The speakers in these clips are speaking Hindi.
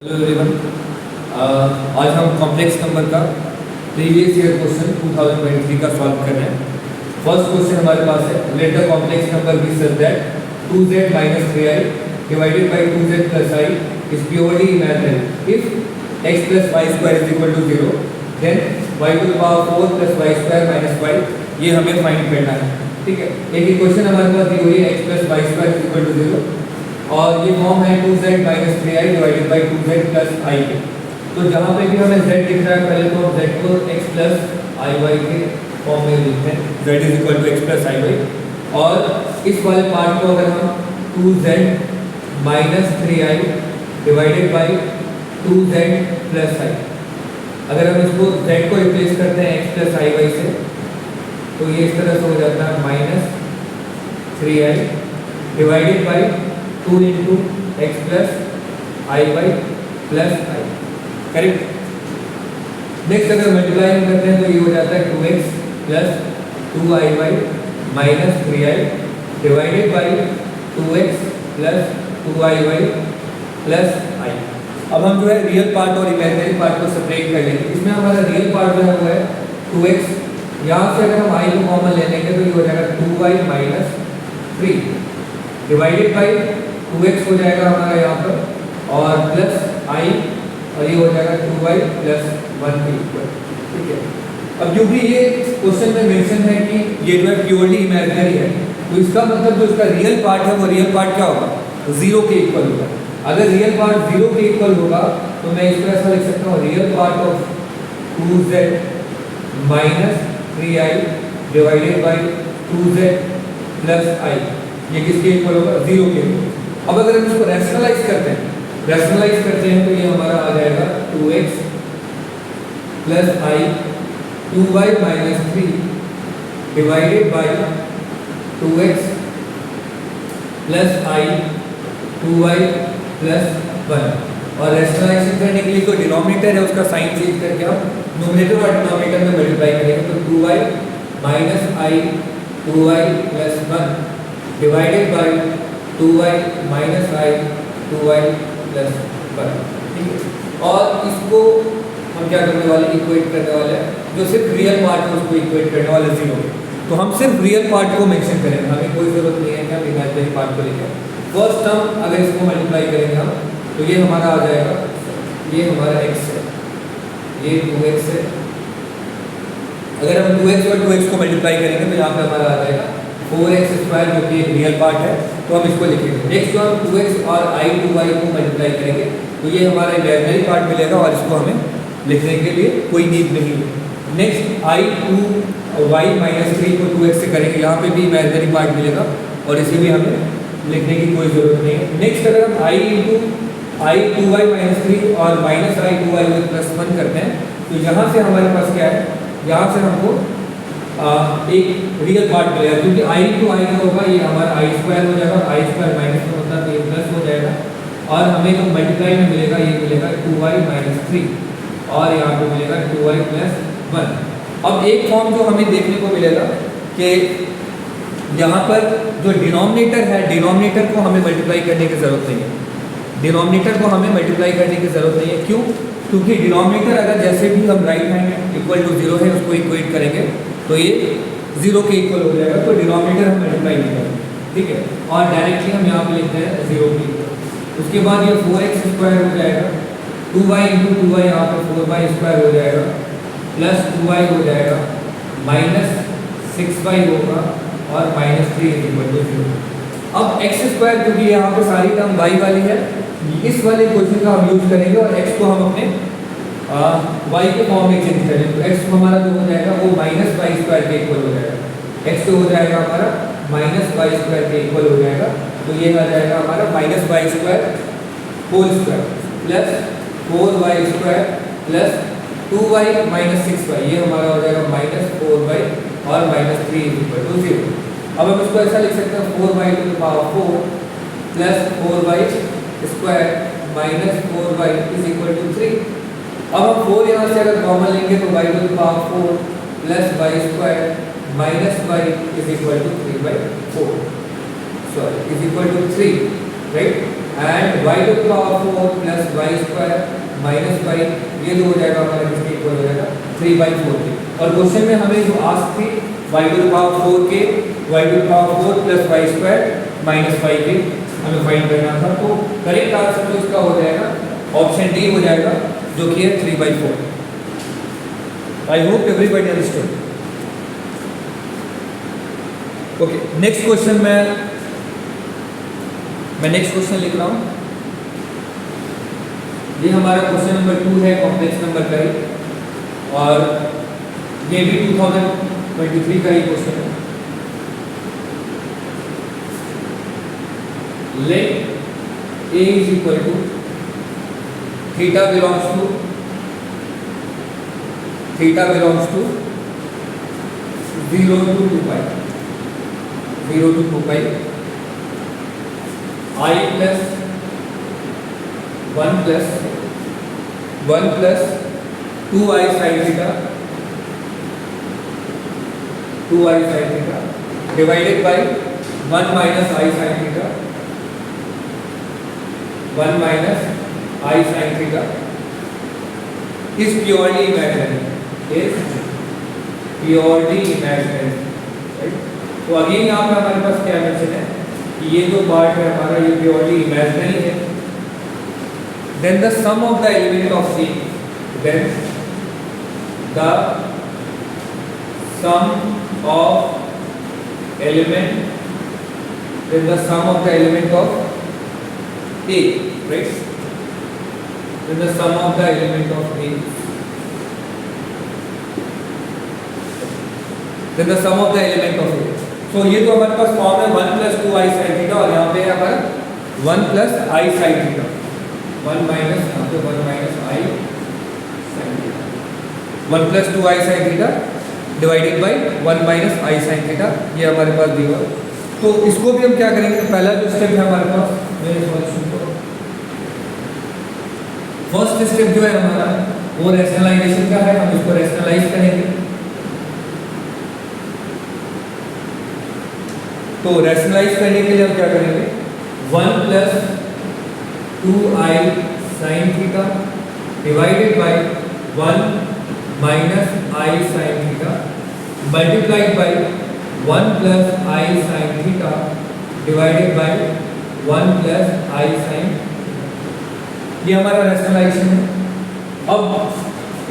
हेलो एवरीवन, आज हम कॉम्प्लेक्स नंबर का प्रीवियस ईयर क्वेश्चन 2023 का सॉल्व कर रहे हैं। फर्स्ट क्वेश्चन हमारे पास है, let the complex number be such that 2z minus 3i divided by 2z plus i is purely imaginary if x plus y square is equal to 0 then y to the power 4 plus y square minus 5 ये हमें फाइंड करना है। ठीक है, एक इक्वेशन हमारे पास दी हुई है x plus y square is equal to 0 और ये फॉर्म है 2z minus 3i divided by 2z plus i के। तो जहाँ पे भी हमें z दिख रहा है पहले तो z को x plus iy के फॉर्म में लिखते हैं, z is equal to x plus iy। और इस वाले पार्ट को अगर हम 2z minus 3i divided by 2z plus i, अगर हम इसको z को रिप्लेस करते हैं x plus iy से तो ये इस तरह से हो जाता है minus 3i divided by 2 into x plus i y plus i. Correct. Next अगर मल्टीप्लाई करते हैं तो ये हो जाता है 2x plus 2i y minus 3i divided by 2x plus 2i y plus i. अब हम जो है रियल पार्ट और इमेजिनरी पार्ट को सेपरेट कर लेंगे। इसमें हमारा रियल पार्ट जो है वो है 2x, यहाँ से अगर हम i को कॉमन ले लेंगे तो ये हो जाएगा 2y minus 3 divided by 2x हो जाएगा हमारा यहाँ पर और प्लस i और ये हो जाएगा 2y प्लस 1 के इक्वल। ठीक है, अब जो भी ये क्वेश्चन में मेंशन है कि ये जो है प्योरली इमेजिनरी है तो इसका मतलब जो इसका रियल पार्ट है वो रियल पार्ट क्या होगा, 0 के इक्वल होगा। अगर रियल पार्ट 0 के इक्वल होगा तो मैं इस तरह से लिख सकता हूँ real part of 2z minus 3i divided by 2z plus i, ये किसके इक्वल होगा, 0 के इक्वल। अब अगर हम इसको रैशनलाइज करते हैं तो ये हमारा आ जाएगा 2x plus i 2y minus 3 divided by 2x plus i 2y plus 1। और रैशनलाइजेशन करने के लिए जो डिनोमिनेटर है उसका साइन चेंज करके हम न्यूमरेटर और डिनोमिनेटर में मल्टीप्लाई करेंगे तो 2y minus i 2y plus 1 divided by 2y minus i 2y plus 1। ठीक है, और इसको हम क्या करने वाले, इक्वेट करने वाले हैं, जो सिर्फ रियल पार्ट है उसको इक्वेट करने वाले 0। तो हम सिर्फ रियल पार्ट को मेंशन करेंगे, हमें कोई ज़रूरत नहीं है कि हम इमेजिनरी पार्ट को लिखें। फर्स्ट टर्म अगर इसको मल्टीप्लाई करेंगे हम तो ये हमारा आ जाएगा, ये हमारा x है, ये 2x है। अगर हम 2x और 2x को मल्टीप्लाई करेंगे तो यहाँ पे हमारा आ जाएगा 4x स्क्वायर जो कि एक रियल पार्ट है, तो हम इसको लिखेंगे। नेक्स्ट जो हम 2x और i 2y को मल्टीप्लाई करेंगे तो ये हमारा इमेजिनरी पार्ट मिलेगा और इसको हमें लिखने के लिए कोई नीड नहीं है। नेक्स्ट i 2y माइनस 3 को 2x से करेंगे, यहाँ पे भी इमेजिनरी पार्ट मिलेगा और इसे भी हमें लिखने की कोई ज़रूरत नहीं है। नेक्स्ट अगर हम i 2y माइनस 3 और माइनस i 2y प्लस 1 करते हैं तो यहाँ से हमारे पास क्या है, यहाँ से हमको एक रियल पार्ट मिलेगा, क्योंकि i टू i का होगा ये हमारा i स्क्वायर हो जाएगा, i स्क्वायर माइनस में होता है तो ये प्लस हो जाएगा और हमें जो मल्टीप्लाई में मिलेगा ये मिलेगा 2y माइनस 3 और यहाँ पे मिलेगा 2y प्लस 1। अब एक फॉर्म जो हमें देखने को मिलेगा कि यहाँ पर जो डिनोमिनेटर है, डिनोमिनेटर को हमें मल्टीप्लाई करने की ज़रूरत नहीं है। डिनोमिनेटर को हमें मल्टीप्लाई करने की ज़रूरत नहीं है, क्यों? क्योंकि डिनोमिनेटर अगर जैसे भी हम राइट हैंड इक्वल टू 0 है उसको इक्वेट करेंगे तो ये 0 के इक्वल हो जाएगा, तो डिनोमिनेटर हम मल्टीप्लाई नहीं करेंगे। ठीक है, और डायरेक्टली हम यहाँ पे लिखते हैं 0 के इक्वल। उसके बाद ये 4x स्क्वायर हो जाएगा, 2y इंटू 2y यहाँ पे 4y स्क्वायर हो जाएगा प्लस 2y हो जाएगा माइनस 6y होगा और माइनस 3 इज इक्वल टू 0। अब x स्क्वायर क्योंकि यहाँ पे सारी टर्म y वाली है, इस वाले क्वेश्चन का हम यूज करेंगे और x को हम अपने y के फॉर्म में चेंज करेंगे तो x हमारा जो हो जाएगा वो माइनस वाई स्क्वायर के इक्वल हो जाएगा। x तो हो जाएगा हमारा माइनस वाई स्क्वायर के इक्वल हो जाएगा, तो ये आ जाएगा हमारा minus Y square whole square plus 4y square plus 2y minus 6y, ये हमारा हो जाएगा माइनस 4y और माइनस 3 इज इक्वल टू 0। अब हम इसको ऐसा लिख सकते हैं 4y to the power 4 plus 4y square minus 4y is equal to 3। अब हम 4 यहाँ से अगर कॉमन लेंगे तो y to the power 4 plus y square minus y is equal to 3/4, sorry is equal to 3, right. And y to power 4 plus y square minus y, ये जो हो जाएगा हमारा किसके इक्वल हो जाएगा 3/4 के। और क्वेश्चन में हमें जो आस्क थी वाई टू पावर 4 के y to power 4 plus y square minus y के हमें फाइंड करना था। तो करेक्ट आंसर तो इसका हो जाएगा ऑप्शन डी हो जाएगा, जो कि है 3/4। I hope everybody understood. Okay, next question मैं नेक्स्ट क्वेश्चन लिख रहा हूँ। ये हमारा क्वेश्चन नंबर 2 है, कॉम्प्लेक्स नंबर का ही, और ये भी 2023 का ही क्वेश्चन है। Let a is equal to theta belongs to 0 to 2 pi, 0 to 2 pi, I plus 1 plus 2i sin theta, 2i sin theta divided by 1 minus I sin theta, 1 minus I sin theta is purely imaginary, right. तो अगेन यहाँ पे हमारे पास क्या मेंशन है कि ये जो पार्ट है हमारा ये प्योरली इमेजिनरी है। Then the sum of the element of C, then the sum of element, then the sum of the element of A, right, then the sum of the element of A, then the sum of the element of A. तो ये तो हमारे पास फॉर्म है 1 plus 2i sin थीटा, और यहाँ पे है हमारा 1 plus I sin theta, 1 minus यहाँ पे 1 minus I sin theta, 1 plus 2i sin theta divided by 1 minus I sin theta, ये हमारे पास दिया। तो इसको भी हम क्या करेंगे, पहला जो स्टेप है हमारे पास, मेरे सॉल्यूशन को फर्स्ट स्टेप जो है हमारा वो रैशनलाइजेशन का है, हम इसको रैशनलाइज करेंगे। तो रैशनलाइज करने के लिए हम क्या करेंगे, 1 plus 2i sin theta divided by 1 minus I sin theta multiplied by 1 plus I sin theta divided by 1 plus I sin, ये हमारा रैशनलाइजेशन है। अब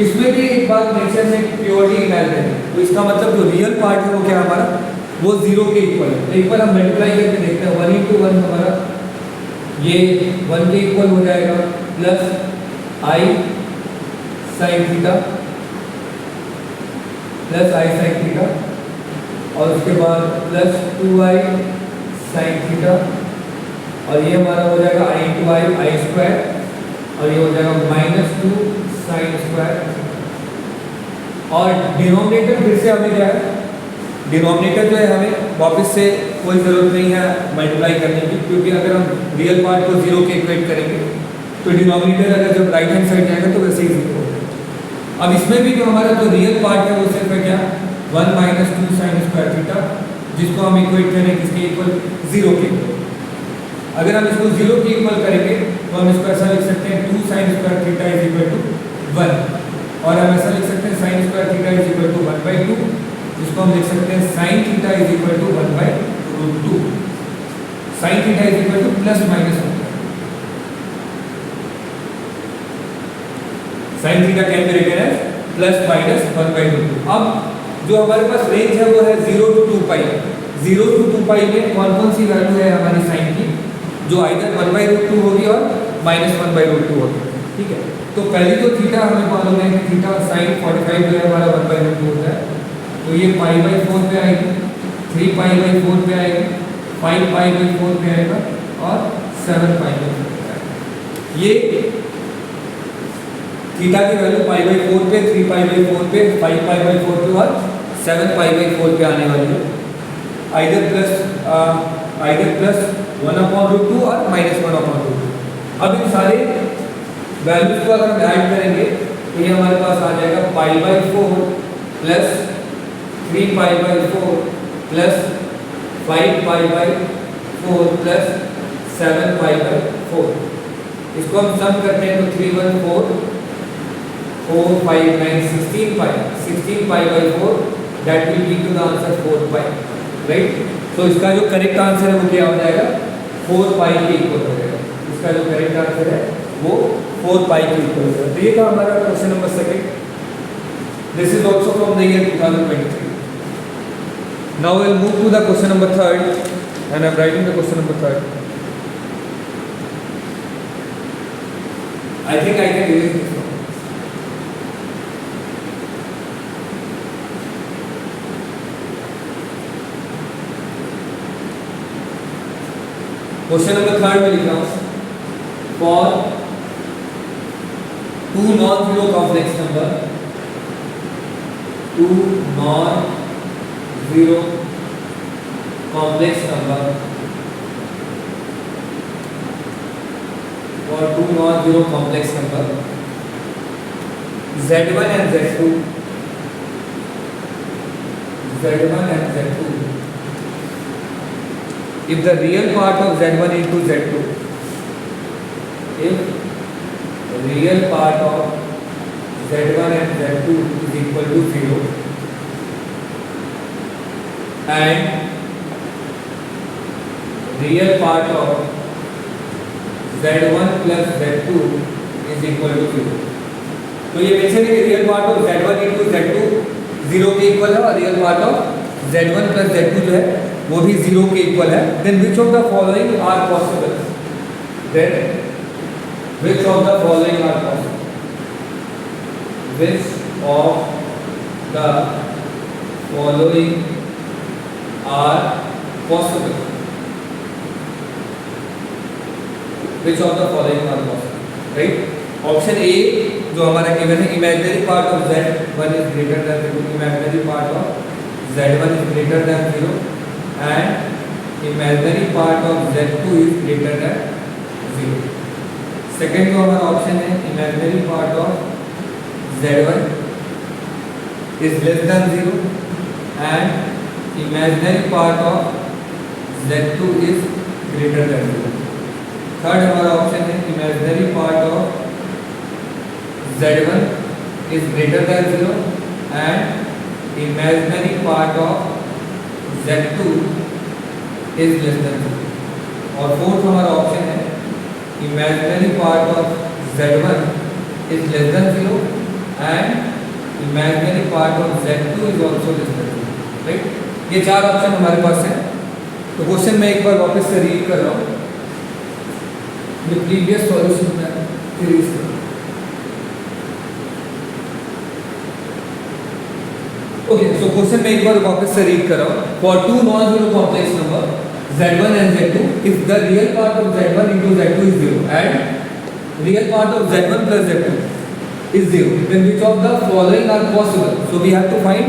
इसमें भी एक बात मेंशन है, प्योरली इमेजिनरी, तो इसका मतलब जो रियल पार्ट है वो क्या हमारा वो 0 के इक्वल है। तो एक बार हम मल्टीप्लाई करके देखते हैं, 1 into 1 हमारा ये 1 के इक्वल हो जाएगा, plus I sin theta plus I sin theta, और उसके बाद प्लस 2i sin थीटा, और ये हमारा हो जाएगा I into I स्क्वायर, और ये हो जाएगा -2 sin स्क्वायर। और डिनोमिनेटर फिर से हमें क्या है, डिनोमिनेटर जो है हमें वापस से कोई ज़रूरत नहीं है मल्टीप्लाई करने की, क्योंकि अगर हम रियल पार्ट को 0 के इक्वेट करेंगे तो डिनोमिनेटर अगर जब राइट हैंड साइड जाएगा तो वैसे ही 0 होगा। अब इसमें भी जो हमारा जो रियल पार्ट है वो सिर्फ है क्या, 1 minus 2 sin स्क्वायर थीटा, जिसको हम इक्वेट करें किसके इक्वल, 0 के इक्वल। अगर हम इसको 0 के इक्वल करेंगे तो हम इसको ऐसा लिख सकते हैं 2 sin square theta is equal to 1, और हम ऐसा लिख सकते हैं sin square theta is equal to 1/2, जिसको हम लिख सकते हैं sin theta is equal to 1/√2, sin theta is equal to plus minus 1, sin theta can be written as plus minus 1/√2। अब जो हमारे पास रेंज है वो है 0 to 2 पाई, 0 to 2 पाई में कौन सी वैल्यू है हमारी sin की, जो आइदर 1/√2 होगी और -1/√2 होगी, ठीक है। तो पहले तो थीटा हमें मालूम है कि थीटा sin 45 जो है हमारा 1/√2 होता है, तो ये π/4 पे आएगी, 3π/4 पे आएगी, 5π/4 पे आएगा, और 7π/4 पे आएगा। ये थीटा की वैल्यू π/4 पे, 3π/4 पे, 5π/4 पे और 7π/4 पे आने वाली है, आइदर प्लस 1/√2 और -1/√2। अब इन सारे वैल्यूज को अगर हम ऐड करेंगे तो ये हमारे पास आ जाएगा π/4 प्लस 3π/4 प्लस 5π/4 प्लस 7π/4। 4। इसको हम सम करते हैं तो 3 1 4 4 5 9 16 pi 16 pi by 4 that will give you the answer 4 pi, right? तो इसका जो करेक्ट आंसर है वो क्या हो जाएगा 4 pi के इक्वल हो जाएगा। इसका जो करेक्ट आंसर है वो 4 pi के इक्वल हो जाएगा। तो ये था हमारा question number second. This is also from the year 2023। Now we will move to the question number third and I am writing the question number third. I think I can erase this one. Question number third में लिख रहा हूँ for two non-zero complex number, two non-zero complex number for two non-zero complex number z1 and z2, z1 and z2. If the real part of z1 into z2, if the real part of z1 and z2 is equal to 0 and real part of z1 plus z2 is equal to 0, तो ये मेंशन है कि real part of z1 into z2 0 के इक्वल है और real part of z1 plus z2 जो है वो भी 0 के इक्वल है। Then which of the following are possible, then which of the following are possible, which of the following are possible, which of the following are possible, right? Option A जो हमारा गिवन है, imaginary part of z1 is greater than 0, imaginary part of z1 is greater than 0 and imaginary part of z2 is greater than 0. Second जो हमारा ऑप्शन है, imaginary part of z1 is less than 0 and imaginary part of z2 is greater than 0. Third हमारा ऑप्शन है, imaginary part of z1 is greater than 0 and imaginary part of z2 is less than 0. और फोर्थ हमारा ऑप्शन है, imaginary part of z1 is less than 0 and imaginary part of z2 is also less than 0, right? ये चार ऑप्शन हमारे पास हैं। तो क्वेश्चन मैं एक बार वापस से रीड कर रहा हूँ, ये प्रीवियस सॉल्यूशन में सीरीज कर। ओके, सो क्वेश्चन में एक बार वापस से रीड कर रहा हूँ। For two non zero complex number z1 and z2, if the real part of z1 into z2 is 0 and real part of z1 plus z2 is 0, then which of the following are possible? So we have to find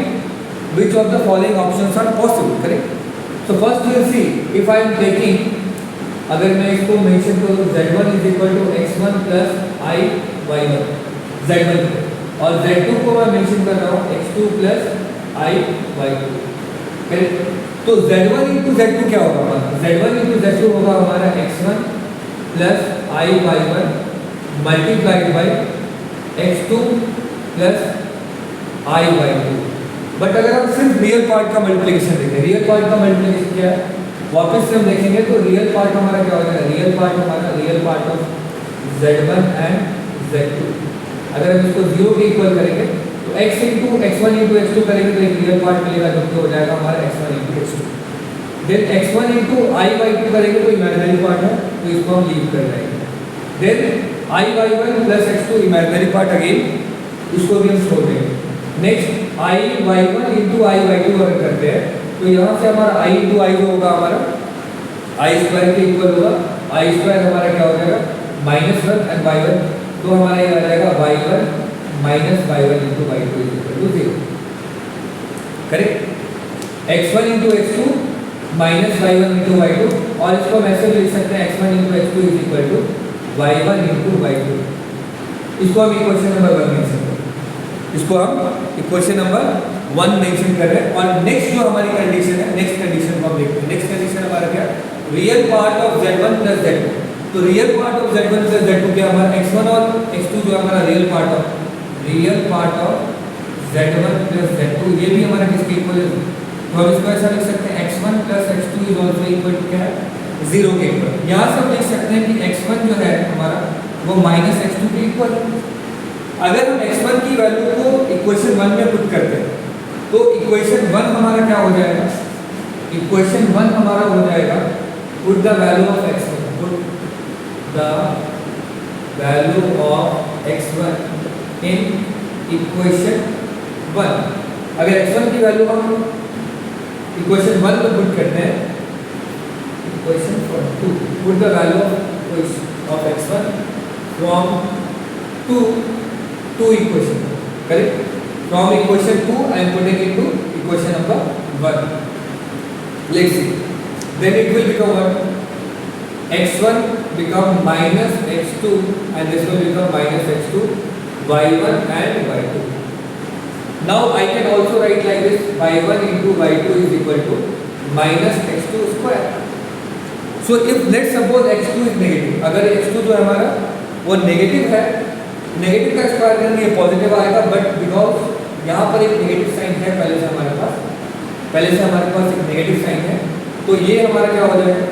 which of the following options are possible, correct? So first we will see, if I am taking, अगर मैं इसको मेंशन करूँ z1 is equal to x1 plus I y1 z1 और z2 को मैं मेंशन कर रहा हूँ x2 plus I y2, correct? तो z1 into z2 क्या होगा हमारा? z1 into z2 होगा हमारा x1 plus I y1 multiplied by x2 plus I y2। But अगर हम सिर्फ रियल पार्ट का मल्टीप्लिकेशन देखें, रियल पार्ट का मल्टीप्लिकेशन क्या है वापस से हम देखेंगे तो रियल पार्ट हमारा क्या हो जाएगा? रियल पार्ट हमारा real part of z1 and z2, अगर हम इसको 0 के इक्वल करेंगे तो x into x1 into x2 करेंगे तो एक रियल पार्ट मिलेगा जो कि हो जाएगा हमारा x1 into x2। Then x1 into I y2 करेंगे तो इमेजिनरी पार्ट है तो इसको हम लीव कर देंगे। Then I y1 plus x2 imaginary part again, इसको भी हम छोड़ देंगे। Next I y1 into I y2 अगर करते हैं तो यहाँ से हमारा I into I जो होगा हमारा I स्क्वायर के इक्वल होगा, I स्क्वायर हमारा क्या हो जाएगा -1 एंड y1, तो हमारा ये आ जाएगा y1 minus y1 into y2 is equal to 0, correct? x1 into x2 minus y1 into y2, और इसको हम ऐसे भी लिख सकते हैं x1 into x2 is equal to y1 into y2। इसको हम इक्वेशन नंबर 1 मेंशन कर रहे हैं, इसको हम इक्वेशन नंबर 1 मेंशन कर रहे हैं। और नेक्स्ट जो हमारी कंडीशन है, नेक्स्ट कंडीशन को हम देखते हैं। नेक्स्ट कंडीशन हमारा क्या है? Real part of z1 plus z2, तो real part of z1 plus z2 क्या हमारा x1 और x2 जो हमारा real part of z1 plus z2 ये भी हमारा किसके इक्वल है, तो हम इसको ऐसा लिख सकते हैं x1 plus x2 is also equal to क्या है 0 के इक्वल। यहाँ से हम लिख सकते हैं कि x1 जो है हमारा वो माइनस x2 के इक्वल है। अगर हम x1 की वैल्यू को इक्वेशन 1 में पुट करते हैं तो इक्वेशन 1 हमारा क्या हो जाएगा, इक्वेशन 1 हमारा हो जाएगा put the value of x1, put the value of x1 in equation 1। अगर x1 की वैल्यू हम इक्वेशन 1 में पुट करते हैं, equation 2 put the value of x1 from 2 equation, correct, from equation 2 I am putting it to equation number 1. Let's see, then it will become what, x1 become minus x2 and this will become minus x2, y1 and y2. Now I can also write like this, y1 into y2 is equal to minus x2 square. So if let's suppose x2 is negative, अगर x2 जो है हमारा वो नेगेटिव है, नेगेटिव का स्क्वायर करेंगे ये पॉजिटिव आएगा, बट बिकॉज यहाँ पर एक नेगेटिव साइन है पहले से हमारे पास एक नेगेटिव साइन है, तो ये हमारा क्या हो जाएगा,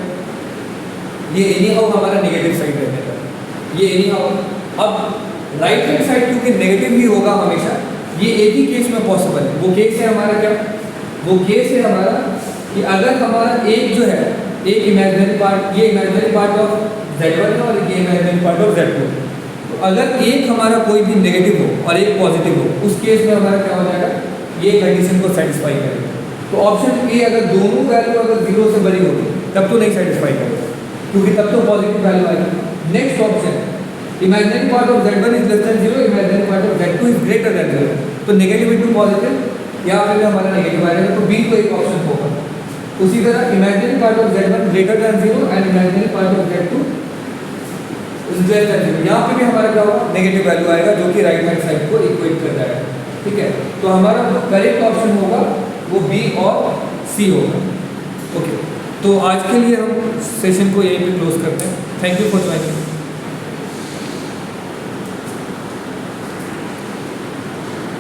ये एनी हाउ हमारा नेगेटिव साइड रहने का, ये एनी हाउ। अब राइट हैंड साइड क्योंकि नेगेटिव ही होगा हमेशा, ये एक ही केस में पॉसिबल है। वो केस है हमारा क्या, वो केस है हमारा कि अगर हमारा एक जो है एक इमेजिनरी पार्ट, ये इमेजिनरी पार्ट ऑफ z1 है और ये इमेजिनरी पार्ट ऑफ z2 है, तो अगर एक हमारा कोई भी नेगेटिव हो और एक पॉजिटिव हो, उस केस में हमारा क्या हो जाएगा, ये कंडीशन को सेटिस्फाई करेगा। तो ऑप्शन ए अगर दोनों वैल्यू अगर 0 से बड़ी होगी तब तो नहीं सेटिस्फाई करेगा, क्योंकि तब तो पॉजिटिव वैल्यू आएगी। Next option, imaginary part of z1 is less than 0, imaginary part of z2 is greater than 0, तो नेगेटिव इनटू पॉजिटिव या फिर हमारा नेगेटिव आएगा, तो बी को एक ऑप्शन होगा। उसी तरह imaginary part of z1 greater than 0 and imaginary part of z2 is less than 0, यहाँ पे भी हमारा क्या होगा, नेगेटिव वैल्यू आएगा जो कि राइट हैंड साइड को इक्वेट कर जाएगा, ठीक है। तो हमारा जो करेक्ट ऑप्शन होगा वो बी और सी होगा। ओके, तो आज के लिए हम सेशन को यहीं पे क्लोज करते हैं। Thank you for joining.